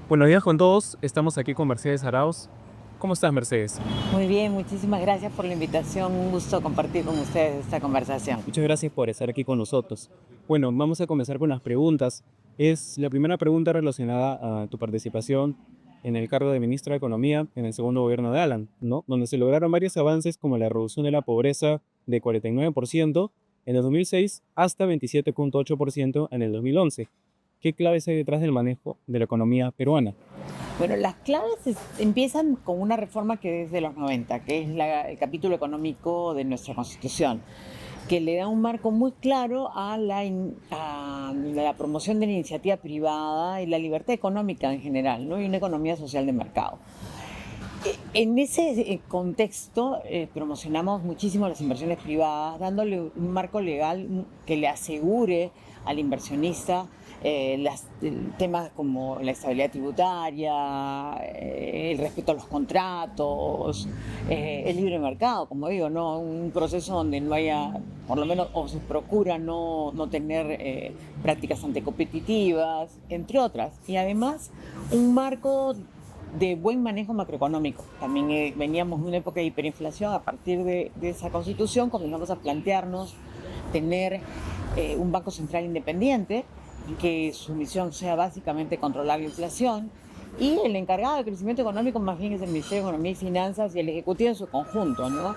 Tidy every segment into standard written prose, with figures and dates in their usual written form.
Buenos días con todos, estamos aquí con Mercedes Arauz. ¿Cómo estás, Mercedes? Muy bien, muchísimas gracias por la invitación. Un gusto compartir con ustedes esta conversación. Muchas gracias por estar aquí con nosotros. Bueno, vamos a comenzar con las preguntas. Es la primera pregunta relacionada a tu participación en el cargo de ministra de Economía en el segundo gobierno de Alan, ¿no? Donde se lograron varios avances como la reducción de la pobreza de 49% en el 2006 hasta 27,8% en el 2011. ¿Qué claves hay detrás del manejo de la economía peruana? Bueno, las claves empiezan con una reforma que es de los 90, que es el capítulo económico de nuestra Constitución, que le da un marco muy claro a la promoción de la iniciativa privada y la libertad económica en general, ¿no? Y una economía social de mercado. En ese contexto promocionamos muchísimo las inversiones privadas, dándole un marco legal que le asegure al inversionista temas como la estabilidad tributaria, el respeto a los contratos, el libre mercado, como digo, ¿no? Un proceso donde no haya, por lo menos, o se procura no tener prácticas anticompetitivas, entre otras. Y además, un marco de buen manejo macroeconómico. También veníamos de una época de hiperinflación. A partir de esa constitución comenzamos a plantearnos tener un Banco Central independiente, que su misión sea básicamente controlar la inflación, y el encargado de crecimiento económico más bien es el Ministerio de Economía y Finanzas y el Ejecutivo en su conjunto, ¿no?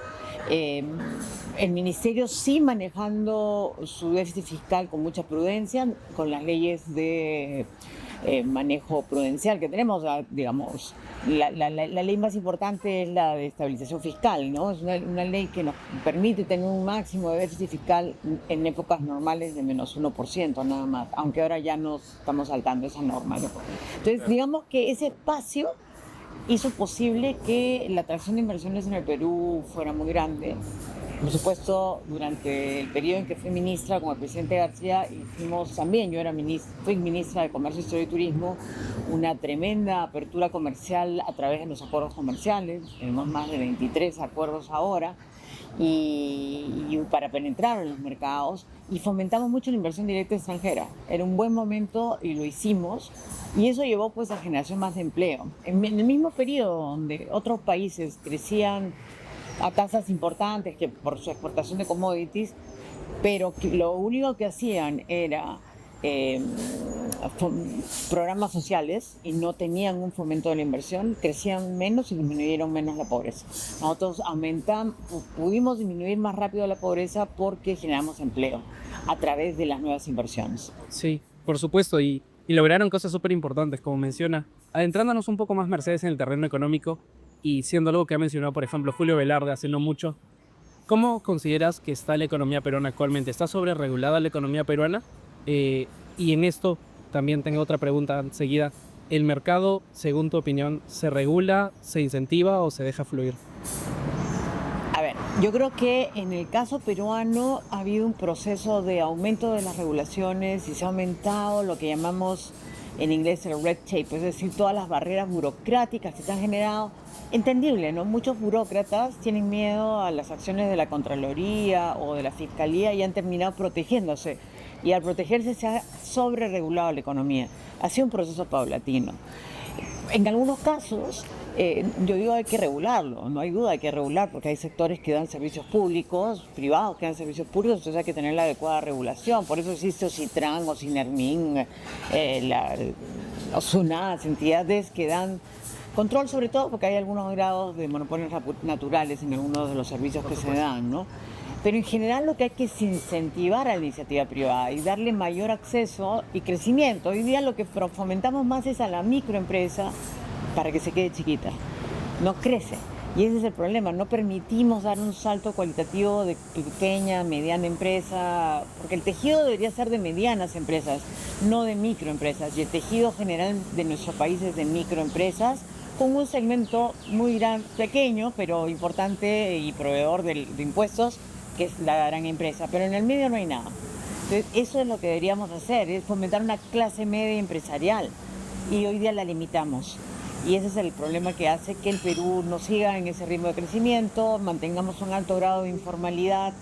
El Ministerio sí manejando su déficit fiscal con mucha prudencia, con las leyes de manejo prudencial que tenemos, digamos, la ley más importante es la de estabilización fiscal, ¿no? Es una ley que nos permite tener un máximo de déficit fiscal en épocas normales de menos 1% nada más, aunque ahora ya nos estamos saltando esa norma, ¿no? Entonces, digamos que ese espacio hizo posible que la atracción de inversiones en el Perú fuera muy grande. Por supuesto, durante el periodo en que fui ministra con el presidente García, hicimos también, fui ministra de Comercio, Historia y Turismo, una tremenda apertura comercial a través de los acuerdos comerciales. Tenemos más de 23 acuerdos ahora y para penetrar en los mercados, y fomentamos mucho la inversión directa extranjera. Era un buen momento y lo hicimos, y eso llevó pues a generación más de empleo. En el mismo periodo donde otros países crecían a tasas importantes que por su exportación de commodities, pero que lo único que hacían era eh, programas sociales y no tenían un fomento de la inversión, crecían menos y disminuyeron menos la pobreza. Nosotros pudimos disminuir más rápido la pobreza porque generamos empleo a través de las nuevas inversiones. Sí, por supuesto, y lograron cosas súper importantes, como menciona. Adentrándonos un poco más, Mercedes, en el terreno económico y siendo algo que ha mencionado, por ejemplo, Julio Velarde hace no mucho, ¿cómo consideras que está la economía peruana actualmente? ¿Está sobreregulada la economía peruana? Y en esto también tengo otra pregunta enseguida. ¿El mercado, según tu opinión, se regula, se incentiva o se deja fluir? A ver, yo creo que en el caso peruano ha habido un proceso de aumento de las regulaciones y se ha aumentado lo que llamamos en inglés el red tape, es decir, todas las barreras burocráticas que se han generado. Entendible, ¿no? Muchos burócratas tienen miedo a las acciones de la Contraloría o de la Fiscalía y han terminado protegiéndose. Y al protegerse se ha sobreregulado la economía. Ha sido un proceso paulatino. En algunos casos, yo digo hay que regularlo, no hay duda, hay que regular porque hay sectores que dan servicios públicos, privados que dan servicios públicos, entonces hay que tener la adecuada regulación. Por eso existe Ocitran, Ocinermin, Osunas, entidades que dan control, sobre todo porque hay algunos grados de monopolios naturales en algunos de los servicios que se dan, ¿no? Pero en general lo que hay que es incentivar a la iniciativa privada y darle mayor acceso y crecimiento. Hoy día lo que fomentamos más es a la microempresa para que se quede chiquita. No crece. Y ese es el problema. No permitimos dar un salto cualitativo de pequeña, mediana empresa, porque el tejido debería ser de medianas empresas, no de microempresas. Y el tejido general de nuestro país es de microempresas, con un segmento muy pequeño, pero importante y proveedor de impuestos, que es la gran empresa, pero en el medio no hay nada. Entonces, eso es lo que deberíamos hacer, es fomentar una clase media empresarial, y hoy día la limitamos. Y ese es el problema que hace que el Perú no siga en ese ritmo de crecimiento, mantengamos un alto grado de informalidad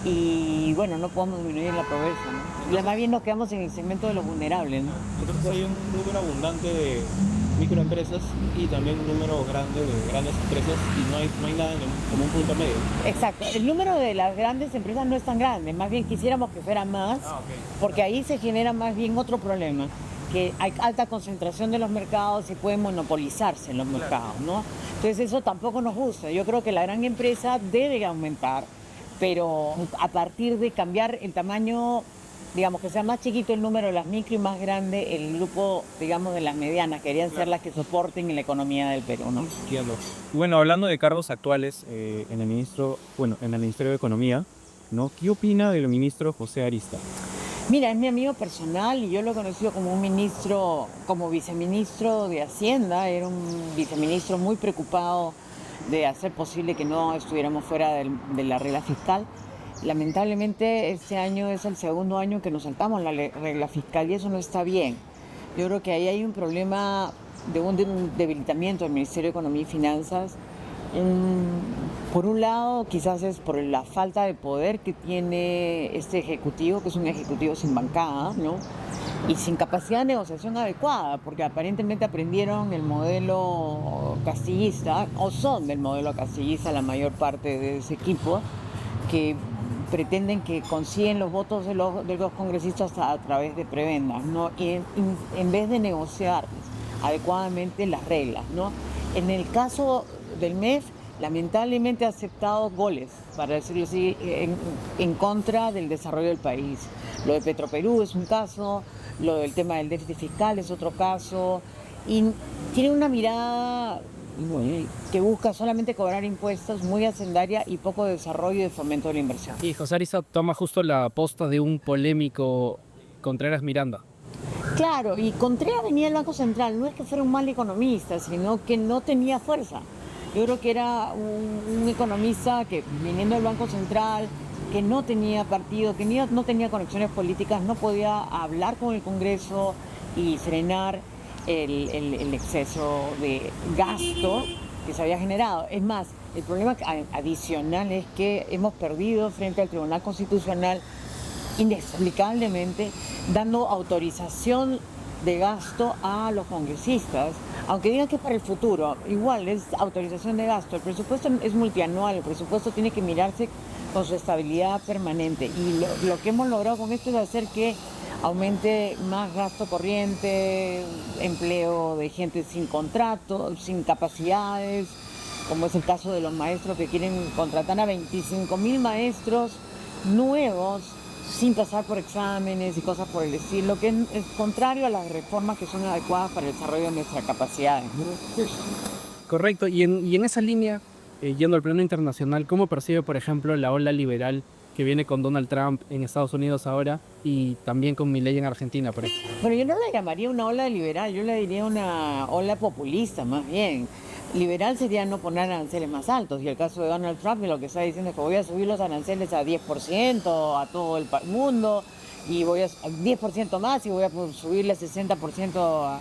y bueno, no podemos disminuir la pobreza, ¿no? Más bien nos quedamos en el segmento de los vulnerables, ¿no? Entonces hay un número abundante de microempresas y también un número grande de grandes empresas y no hay nada como un punto medio. Exacto, el número de las grandes empresas no es tan grande, más bien quisiéramos que fuera más, porque ahí se genera más bien otro problema, que hay alta concentración de los mercados y pueden monopolizarse en los mercados, ¿no? Entonces eso tampoco nos gusta. Yo creo que la gran empresa debe aumentar, pero a partir de cambiar el tamaño, digamos, que sea más chiquito el número de las micro y más grande el grupo, digamos, de las medianas, que querían ser las que soporten en la economía del Perú, ¿no? Entiendo. Bueno, hablando de cargos actuales en el Ministerio de Economía, ¿no? ¿Qué opina del ministro José Arista? Mira, es mi amigo personal y yo lo he conocido como un ministro, como viceministro de Hacienda. Era un viceministro muy preocupado de hacer posible que no estuviéramos fuera de la regla fiscal. Lamentablemente este año es el segundo año que nos saltamos la regla fiscal y eso no está bien. Yo creo que ahí hay un problema de un debilitamiento del Ministerio de Economía y Finanzas. Por un lado, quizás es por la falta de poder que tiene este ejecutivo, que es un ejecutivo sin bancada, ¿no? Y sin capacidad de negociación adecuada, porque aparentemente aprendieron el modelo castillista, o son del modelo castillista la mayor parte de ese equipo, que pretenden que consiguen los votos de los congresistas a través de prebendas, ¿no? Y en vez de negociar adecuadamente las reglas, ¿no? En el caso del MEF, lamentablemente ha aceptado goles, para decirlo así, en contra del desarrollo del país. Lo de Petroperú es un caso, lo del tema del déficit fiscal es otro caso, y tiene una mirada que busca solamente cobrar impuestos, muy hacendaria y poco desarrollo y de fomento de la inversión. Y José Arista toma justo la posta de un polémico Contreras Miranda. Claro, y Contreras venía del Banco Central, no es que fuera un mal economista, sino que no tenía fuerza. Yo creo que era un economista que, viniendo del Banco Central, que no tenía partido, que no tenía conexiones políticas, no podía hablar con el Congreso y frenar el exceso de gasto que se había generado. Es más, el problema adicional es que hemos perdido frente al Tribunal Constitucional inexplicablemente, dando autorización de gasto a los congresistas, aunque digan que es para el futuro, igual es autorización de gasto. El presupuesto es multianual, el presupuesto tiene que mirarse con su estabilidad permanente y lo que hemos logrado con esto es hacer que aumente más gasto corriente, empleo de gente sin contrato, sin capacidades, como es el caso de los maestros que quieren contratar a 25.000 maestros nuevos sin pasar por exámenes y cosas por el estilo, que es contrario a las reformas que son adecuadas para el desarrollo de nuestras capacidades, ¿no? Correcto, y en esa línea, yendo al plano internacional, ¿cómo percibe, por ejemplo, la ola liberal que viene con Donald Trump en Estados Unidos ahora y también con Milei en Argentina, por ejemplo? Bueno, yo no la llamaría una ola liberal, yo la diría una ola populista más bien. Liberal sería no poner aranceles más altos, y el caso de Donald Trump lo que está diciendo es que voy a subir los aranceles a 10% a todo el mundo, y voy a 10% más y voy a subirle 60% a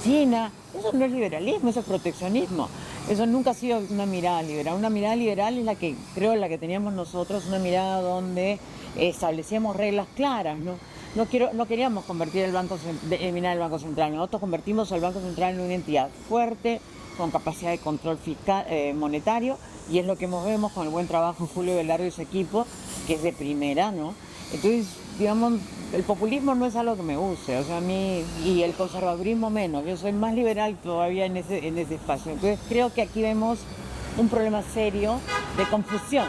China. Eso no es liberalismo, eso es proteccionismo. Eso nunca ha sido una mirada liberal. Una mirada liberal es la que creo la que teníamos nosotros, una mirada donde establecíamos reglas claras, ¿no? No queríamos convertir eliminar el Banco Central. Nosotros convertimos al Banco Central en una entidad fuerte, con capacidad de control fiscal, monetario, y es lo que vemos con el buen trabajo de Julio Velarde y su equipo, que es de primera, ¿no? Entonces, digamos, el populismo no es algo que me guste, o sea, a mí, y el conservadurismo menos. Yo soy más liberal todavía en ese espacio. Entonces, creo que aquí vemos un problema serio de confusión.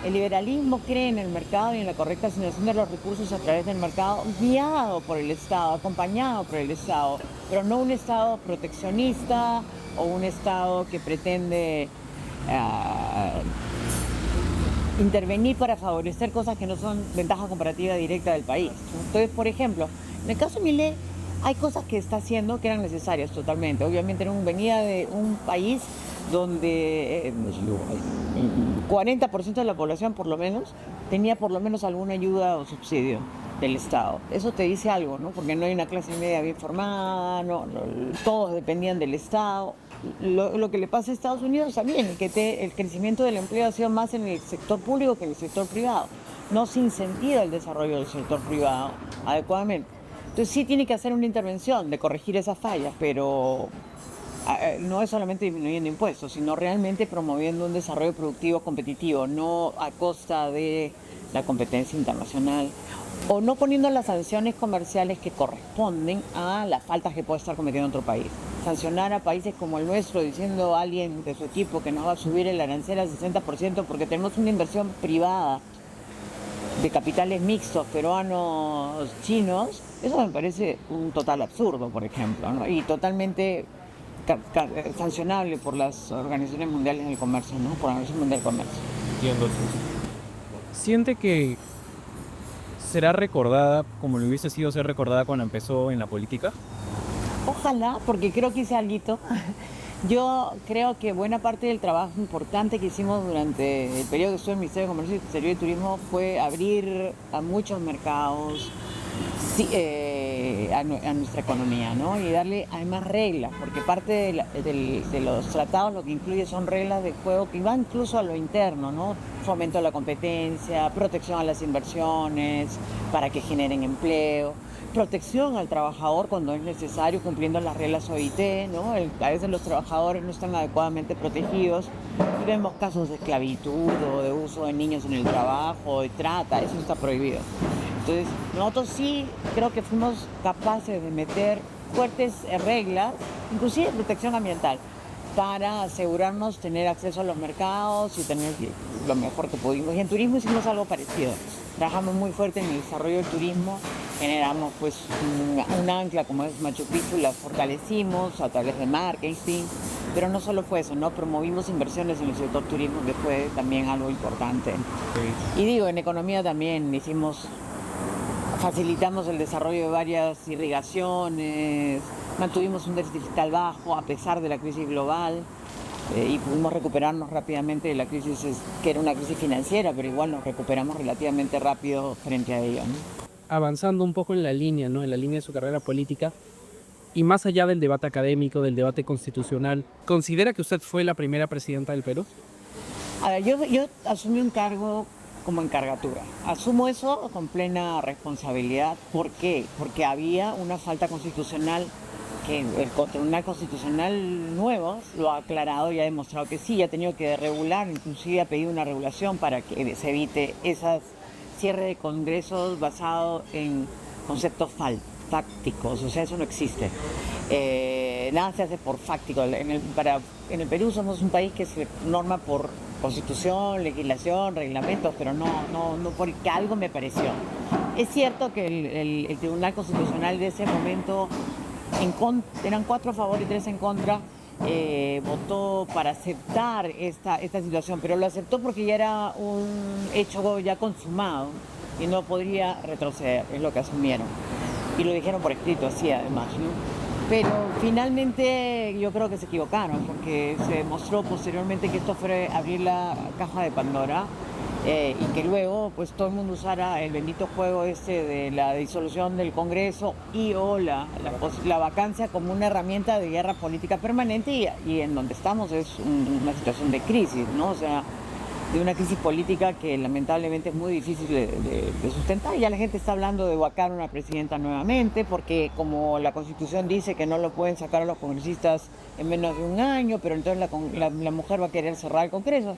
El liberalismo cree en el mercado y en la correcta asignación de los recursos a través del mercado, guiado por el Estado, acompañado por el Estado, pero no un Estado proteccionista o un Estado que pretende intervenir para favorecer cosas que no son ventaja comparativa directa del país. Entonces, por ejemplo, en el caso de Milei, hay cosas que está haciendo que eran necesarias totalmente. Obviamente venía de un país donde 40% de la población por lo menos tenía por lo menos alguna ayuda o subsidio. del Estado. Eso te dice algo, ¿no? Porque no hay una clase media bien formada, todos dependían del Estado. Lo que le pasa a Estados Unidos también, el crecimiento del empleo ha sido más en el sector público que en el sector privado. No se incentiva el desarrollo del sector privado adecuadamente. Entonces sí tiene que hacer una intervención de corregir esas fallas, pero no es solamente disminuyendo impuestos, sino realmente promoviendo un desarrollo productivo competitivo, no a costa de la competencia internacional, o no poniendo las sanciones comerciales que corresponden a las faltas que puede estar cometiendo otro país. Sancionar a países como el nuestro diciendo a alguien de su equipo que nos va a subir el arancel al 60% porque tenemos una inversión privada de capitales mixtos peruanos, chinos, eso me parece un total absurdo, por ejemplo, ¿no? Y totalmente sancionable por las organizaciones mundiales del comercio, ¿no? Por la Organización Mundial del Comercio. Entiendo. ¿Siente que será recordada como le hubiese sido ser recordada cuando empezó en la política? Ojalá, porque creo que hice algo. Yo creo que buena parte del trabajo importante que hicimos durante el periodo que estuve en el Ministerio de Comercio Exterior y Turismo fue abrir a muchos mercados a nuestra economía, ¿no? Y darle además reglas, porque parte de los tratados lo que incluye son reglas de juego que van incluso a lo interno, ¿no? Fomento a la competencia, protección a las inversiones para que generen empleo, protección al trabajador cuando es necesario, cumpliendo las reglas OIT, ¿no? A veces los trabajadores no están adecuadamente protegidos y vemos casos de esclavitud o de uso de niños en el trabajo, de trata, eso está prohibido. Entonces, nosotros sí creo que fuimos capaces de meter fuertes reglas, inclusive protección ambiental, para asegurarnos tener acceso a los mercados y tener lo mejor que pudimos. Y en turismo hicimos algo parecido. Trabajamos muy fuerte en el desarrollo del turismo, generamos pues un ancla como es Machu Picchu, la fortalecimos a través de marketing, pero no solo fue eso, ¿no? Promovimos inversiones en el sector turismo, que fue también algo importante. Sí. Y digo, en economía también facilitamos el desarrollo de varias irrigaciones, mantuvimos un déficit fiscal bajo a pesar de la crisis global y pudimos recuperarnos rápidamente de la crisis, que era una crisis financiera, pero igual nos recuperamos relativamente rápido frente a ello, ¿no? Avanzando un poco en la línea, ¿no? En la línea de su carrera política y más allá del debate académico, del debate constitucional, ¿considera que usted fue la primera presidenta del Perú? A ver, yo asumí un cargo como encargatura. Asumo eso con plena responsabilidad. ¿Por qué? Porque había una falta constitucional que el Tribunal Constitucional nuevo lo ha aclarado y ha demostrado que sí, ha tenido que regular, inclusive ha pedido una regulación para que se evite esas cierre de congresos basado en conceptos fácticos, o sea, eso no existe. Nada se hace por fáctico. En el Perú somos un país que se norma por constitución, legislación, reglamentos, pero no porque algo me pareció. Es cierto que el Tribunal Constitucional de ese momento, eran 4 a favor y 3 en contra, votó para aceptar esta situación, pero lo aceptó porque ya era un hecho ya consumado y no podría retroceder, es lo que asumieron. Y lo dijeron por escrito, así además, ¿no? Pero finalmente yo creo que se equivocaron, porque se demostró posteriormente que esto fue abrir la caja de Pandora y que luego pues todo el mundo usara el bendito juego de la disolución del Congreso y o la vacancia como una herramienta de guerra política permanente y en donde estamos es una situación de crisis, ¿no? O sea, de una crisis política que lamentablemente es muy difícil de sustentar. Ya la gente está hablando de vacar una presidenta nuevamente, porque como la Constitución dice que no lo pueden sacar a los congresistas en menos de un año, pero entonces la mujer va a querer cerrar el Congreso.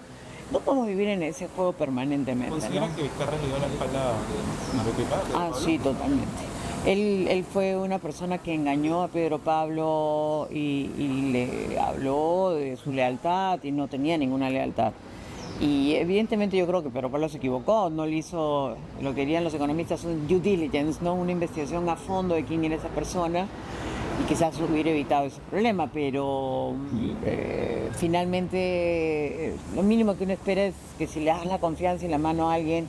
No podemos vivir en ese juego permanentemente. ¿Consideran, ¿no?, que Vizcarra le dio la espalda a Pedro Pablo? Sí, totalmente. Él fue una persona que engañó a Pedro Pablo y le habló de su lealtad y no tenía ninguna lealtad. Y evidentemente yo creo que Pedro Pablo se equivocó, no le hizo lo que dirían los economistas un due diligence, ¿no? Una investigación a fondo de quién era esa persona y quizás hubiera evitado ese problema, pero finalmente lo mínimo que uno espera es que si le das la confianza y la mano a alguien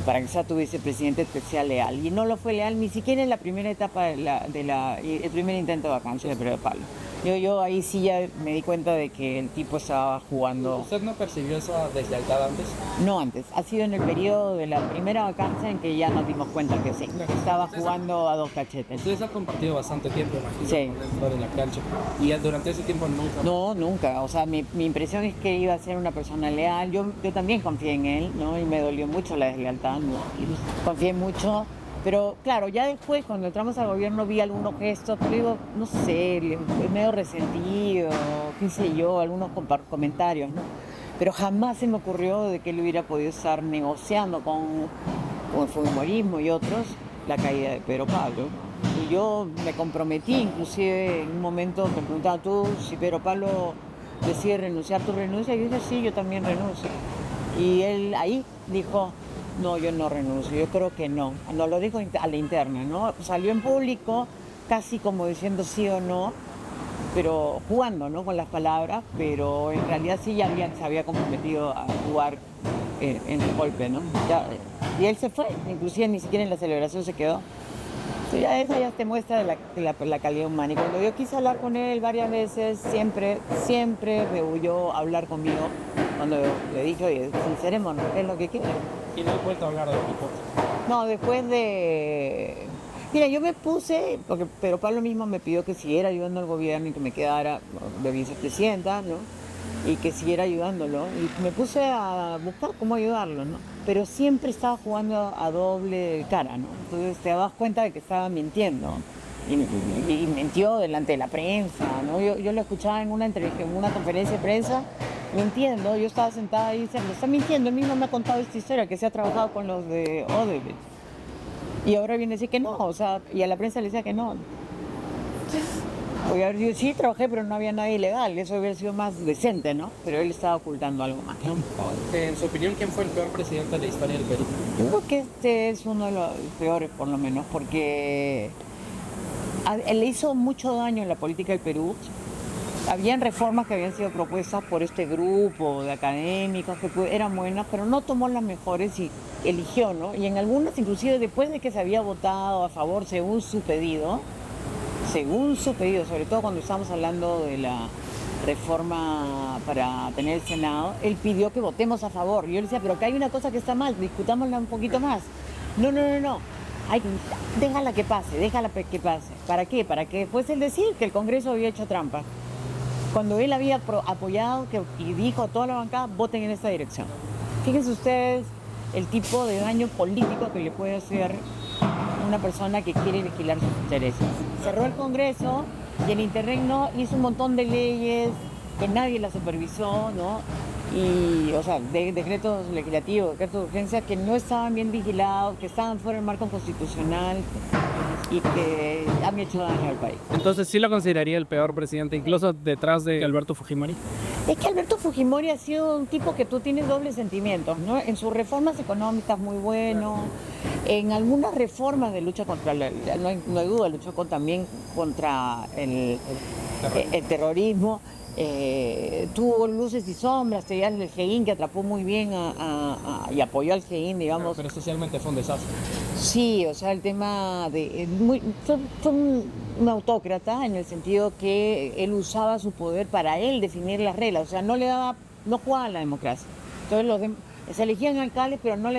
para que sea tu vicepresidente, te sea leal. Y no lo fue leal ni siquiera en la primera etapa el primer intento de vacancia de Pedro Pablo. Yo ahí sí ya me di cuenta de que el tipo estaba jugando. ¿Usted no percibió esa deslealtad antes? No antes, ha sido en el periodo de la primera vacancia en que ya nos dimos cuenta que sí, que estaba jugando a dos cachetes. Ustedes han compartido bastante tiempo, imagino, Sí. dentro de la cancha. Y durante ese tiempo nunca... No, nunca. O sea, mi impresión es que iba a ser una persona leal. Yo también confié en él, ¿no? Y me dolió mucho la deslealtad, ¿no? Y confié mucho. Pero claro, ya después, cuando entramos al gobierno, vi algunos gestos, pero digo, no sé, medio resentido, qué sé yo, algunos comentarios, ¿no? Pero jamás se me ocurrió de que él hubiera podido estar negociando con el fujimorismo y otros la caída de Pedro Pablo. Y yo me comprometí, inclusive en un momento me preguntaba tú, si Pedro Pablo decide renunciar, ¿tú renuncias? Y yo dije, sí, yo también renuncio. Y él ahí dijo, no, yo no renuncio, yo creo que no. No lo dijo a la interna, ¿no? Salió en público, casi como diciendo sí o no, pero jugando, ¿no? Con las palabras, pero en realidad sí ya se había comprometido a jugar en el golpe, ¿no? Y él se fue, inclusive ni siquiera en la celebración se quedó. Entonces esa ya te muestra la calidad humana. Y cuando yo quise hablar con él varias veces, siempre rehuyó hablar conmigo. Cuando le dije, oye, sincerémonos, ¿qué es lo que quiere? Y no he vuelto a hablar de equipo. No, después de... Mira, yo me puse, porque Pedro Pablo mismo me pidió que siguiera ayudando al gobierno y que me quedara de vicepresidenta, ¿no? Y que siguiera ayudándolo. Y me puse a buscar cómo ayudarlo, ¿no? Pero siempre estaba jugando a doble cara, ¿no? Entonces te das cuenta de que estaba mintiendo. Y mintió delante de la prensa, ¿no? Yo lo escuchaba en una entrevista, en una conferencia de prensa, mintiendo. Yo estaba sentada ahí diciendo, está mintiendo, él mismo me ha contado esta historia, que se ha trabajado con los de Odebrecht. Y ahora viene a decir que no, o sea, y a la prensa le decía que no. Oye, yo sí trabajé, pero no había nadie ilegal, eso hubiera sido más decente, ¿no? Pero él estaba ocultando algo más, ¿no? En su opinión, ¿quién fue el peor presidente de la historia del Perú? Yo creo que este es uno de los peores, por lo menos, porque él hizo mucho daño en la política del Perú. Habían reformas que habían sido propuestas por este grupo de académicos que eran buenas, pero no tomó las mejores y eligió, ¿no? Y en algunas, inclusive después de que se había votado a favor según su pedido, sobre todo cuando estábamos hablando de la reforma para tener el Senado, él pidió que votemos a favor. Y yo le decía, pero que hay una cosa que está mal, discutámosla un poquito más. No. Déjala que pase. ¿Para qué? Para que después él decir que el Congreso había hecho trampa. Cuando él había apoyado y dijo a toda la bancada, voten en esta dirección. Fíjense ustedes el tipo de daño político que le puede hacer una persona que quiere vigilar sus intereses. Cerró el Congreso y el Interregno hizo un montón de leyes que nadie las supervisó, ¿no? Y, o sea, decretos legislativos, decretos de urgencia que no estaban bien vigilados, que estaban fuera del marco constitucional y que han hecho daño al país. Entonces, ¿sí lo consideraría el peor presidente, incluso detrás de Alberto Fujimori? Es que Alberto Fujimori ha sido un tipo que tú tienes dobles sentimientos, ¿no? En sus reformas económicas muy bueno, en algunas reformas de lucha contra, no hay duda, luchó también contra el terrorismo. Tuvo luces y sombras, tenía el GEIN que atrapó muy bien y apoyó al GEIN, digamos. Pero socialmente fue un desastre. Sí, o sea, el tema de... fue un autócrata en el sentido que él usaba su poder para él definir las reglas, o sea, no jugaba a la democracia. Entonces se elegían alcaldes, pero no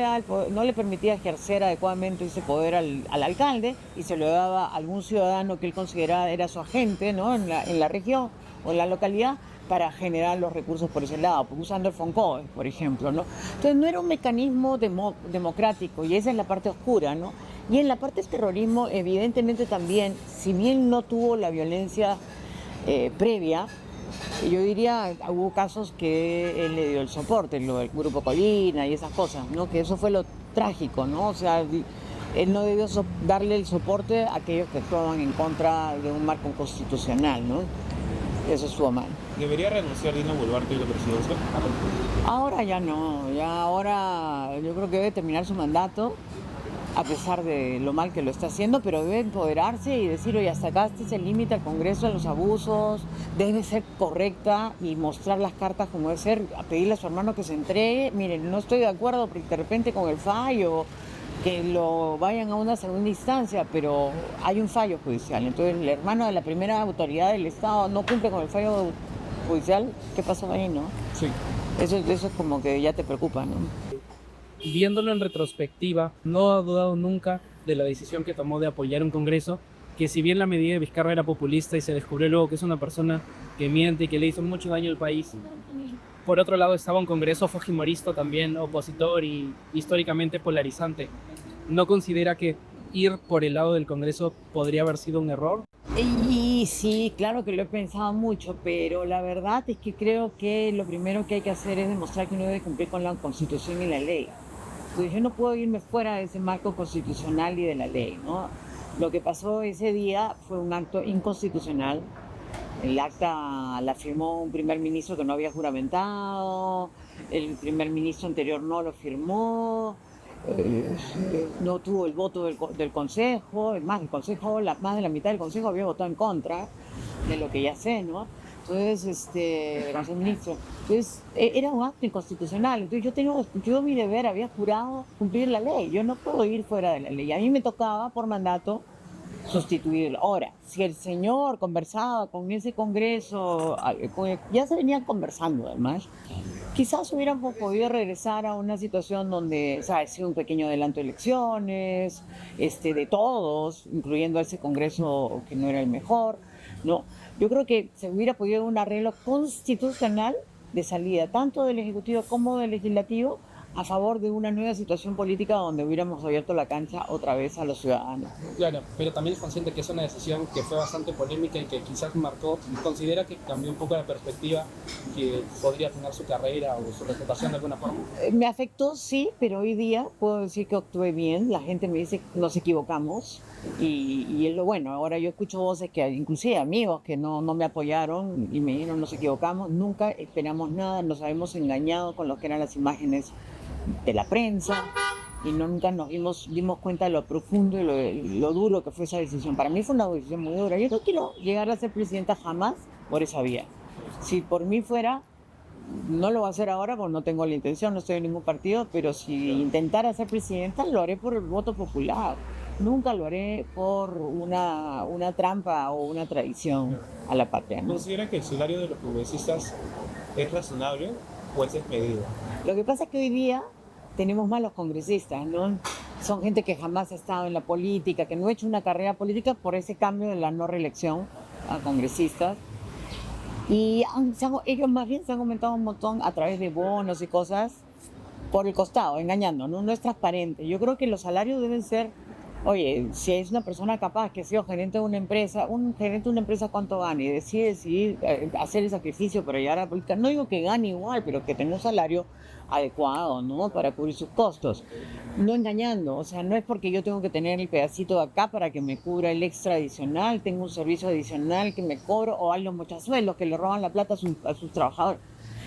le permitía ejercer adecuadamente ese poder al alcalde y se lo daba a algún ciudadano que él consideraba era su agente, ¿no? en la región o en la localidad, para generar los recursos por ese lado, usando el FONCOE, por ejemplo, ¿no? Entonces no era un mecanismo democrático, y esa es la parte oscura, ¿no? Y en la parte del terrorismo, evidentemente también, si bien no tuvo la violencia previa, yo diría, hubo casos que él le dio el soporte, lo del Grupo Colina y esas cosas, ¿no? Que eso fue lo trágico, ¿no? O sea, él no debió darle el soporte a aquellos que actuaban en contra de un marco constitucional, ¿no? Eso estuvo mal. ¿Debería renunciar Dina Boluarte de la presidencia? Ahora ya no, ahora yo creo que debe terminar su mandato, a pesar de lo mal que lo está haciendo, pero debe empoderarse y decir, oye, hasta acá este es el límite al Congreso de los abusos, debe ser correcta y mostrar las cartas como debe ser, a pedirle a su hermano que se entregue, miren, no estoy de acuerdo de repente con el fallo, que lo vayan a una segunda instancia, pero hay un fallo judicial. Entonces el hermano de la primera autoridad del Estado no cumple con el fallo judicial. ¿Qué pasó ahí, no? Sí. Eso es como que ya te preocupa, ¿no? Viéndolo en retrospectiva, no ha dudado nunca de la decisión que tomó de apoyar un Congreso que, si bien la medida de Vizcarra era populista y se descubrió luego que es una persona que miente y que le hizo mucho daño al país, por otro lado estaba un Congreso fujimorista también, opositor y históricamente polarizante. ¿No considera que ir por el lado del Congreso podría haber sido un error? Y sí, claro que lo he pensado mucho, pero la verdad es que creo que lo primero que hay que hacer es demostrar que uno debe cumplir con la Constitución y la ley. Entonces yo no puedo irme fuera de ese marco constitucional y de la ley, ¿no? Lo que pasó ese día fue un acto inconstitucional. El acta la firmó un primer ministro que no había juramentado, el primer ministro anterior no lo firmó, no tuvo el voto del Consejo, es más, el Consejo, más de la mitad del Consejo había votado en contra de lo que ya sé, ¿no? Entonces, el Consejo de Ministros. Entonces, era un acto inconstitucional. Entonces, yo mi deber había jurado cumplir la ley. Yo no puedo ir fuera de la ley. A mí me tocaba, por mandato, sustituirlo. Ahora, si el señor conversaba con ese Congreso, ya se venían conversando además, quizás hubiéramos podido regresar a una situación donde, ¿sabes?, sido un pequeño adelanto de elecciones, de todos, incluyendo a ese Congreso que no era el mejor, ¿no? Yo creo que se hubiera podido un arreglo constitucional de salida, tanto del Ejecutivo como del Legislativo, a favor de una nueva situación política donde hubiéramos abierto la cancha otra vez a los ciudadanos. Claro, pero también es consciente que es una decisión que fue bastante polémica y que quizás marcó, considera que cambió un poco la perspectiva que podría tener su carrera o su reputación de alguna forma. Me afectó, sí, pero hoy día puedo decir que actué bien. La gente me dice que nos equivocamos y es lo bueno. Ahora yo escucho voces que, inclusive amigos que no me apoyaron y me dijeron nos equivocamos, nunca esperamos nada, nos habíamos engañado con lo que eran las imágenes de la prensa y nunca nos dimos cuenta de lo profundo y lo duro que fue esa decisión. Para mí fue una decisión muy dura. Yo no quiero llegar a ser presidenta jamás por esa vía. Si por mí fuera, no lo voy a hacer ahora porque no tengo la intención, no estoy en ningún partido, pero si intentara ser presidenta lo haré por el voto popular. Nunca lo haré por una trampa o una traición a la patria, ¿no? ¿Considera que el salario de los congresistas es razonable o es desmedido? Lo que pasa es que hoy día tenemos malos congresistas, ¿no? Son gente que jamás ha estado en la política, que no ha hecho una carrera política por ese cambio de la no reelección a congresistas. Y ellos más bien se han aumentado un montón a través de bonos y cosas por el costado, engañando, ¿no? No es transparente. Yo creo que los salarios deben ser, oye, si es una persona capaz que ha sido gerente de una empresa, un gerente de una empresa cuánto gana y decide decidir hacer el sacrificio para llegar a la política, no digo que gane igual, pero que tenga un salario adecuado, ¿no?, para cubrir sus costos. No engañando, o sea, no es porque yo tengo que tener el pedacito de acá para que me cubra el extra adicional, tengo un servicio adicional que me cobro, o hay los mochazuelos que le roban la plata a sus trabajadores.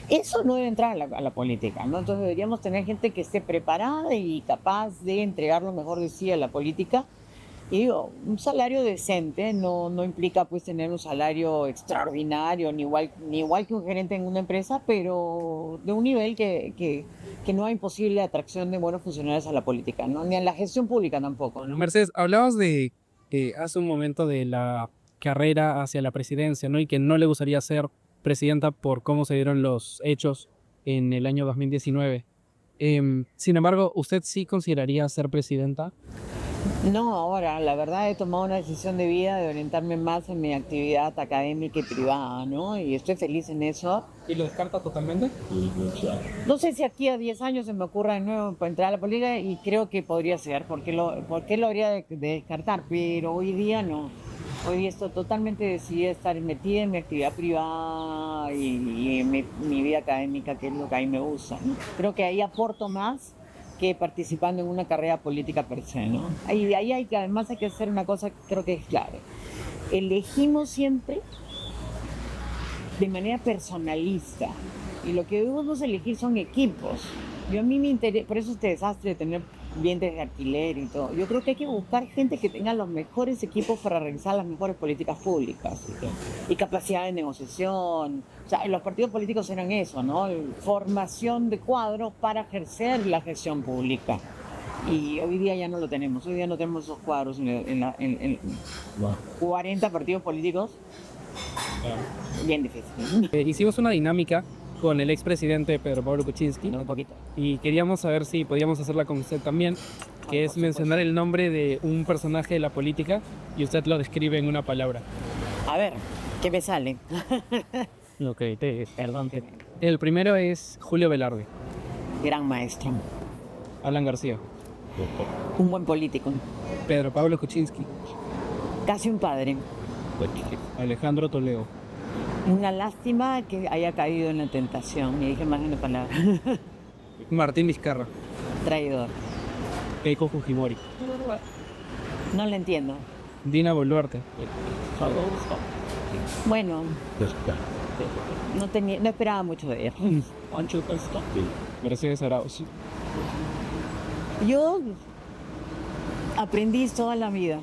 Eso no debe entrar a la política, ¿no? Entonces deberíamos tener gente que esté preparada y capaz de entregar lo mejor de sí a la política. Y digo, un salario decente no implica pues tener un salario extraordinario, ni igual que un gerente en una empresa, pero de un nivel que no hay posible atracción de buenos funcionarios a la política, ¿no? Ni a la gestión pública tampoco, ¿no? Mercedes, hablabas de hace un momento de la carrera hacia la presidencia, ¿no? Y que no le gustaría ser presidenta por cómo se dieron los hechos en el año 2019. Sin embargo, ¿usted sí consideraría ser presidenta? No, ahora, la verdad he tomado una decisión de vida de orientarme más en mi actividad académica y privada, ¿no? Y estoy feliz en eso. ¿Y lo descarta totalmente? No sé si aquí a 10 años se me ocurra de nuevo para entrar a la política y creo que podría ser, porque lo habría de descartar, pero hoy día no. Hoy día estoy totalmente decidida a estar metida en mi actividad privada y en mi vida académica, que es lo que a mí me gusta, ¿no? Creo que ahí aporto más que participando en una carrera política per se, ¿no? Ahí además hay que hacer una cosa que creo que es clave. Elegimos siempre de manera personalista y lo que debemos elegir son equipos. A mí me interesa, por eso este desastre de tener vientres de alquiler y todo. Yo creo que hay que buscar gente que tenga los mejores equipos para realizar las mejores políticas públicas y capacidad de negociación. O sea, los partidos políticos eran eso, ¿no? Formación de cuadros para ejercer la gestión pública. Y hoy día ya no lo tenemos. Hoy día no tenemos esos cuadros en 40 partidos políticos. Bien difícil. Hicimos una dinámica con el expresidente Pedro Pablo Kuczynski Un poquito. y queríamos saber si podíamos hacerla con usted también, que es por mencionar el nombre de un personaje de la política y usted lo describe en una palabra. A ver, ¿qué me sale? Ok, perdón. El primero es Julio Velarde, Gran maestro. Alan García, Un buen político. Pedro Pablo Kuczynski, Casi un padre. Alejandro Toledo, Una lástima que haya caído en la tentación. Y dije más de una palabra. Martín Vizcarra, Traidor. Keiko Fujimori, No lo entiendo. Dina Boluarte, Bueno, no esperaba mucho de ella. Mercedes Arauz, Yo aprendí toda la vida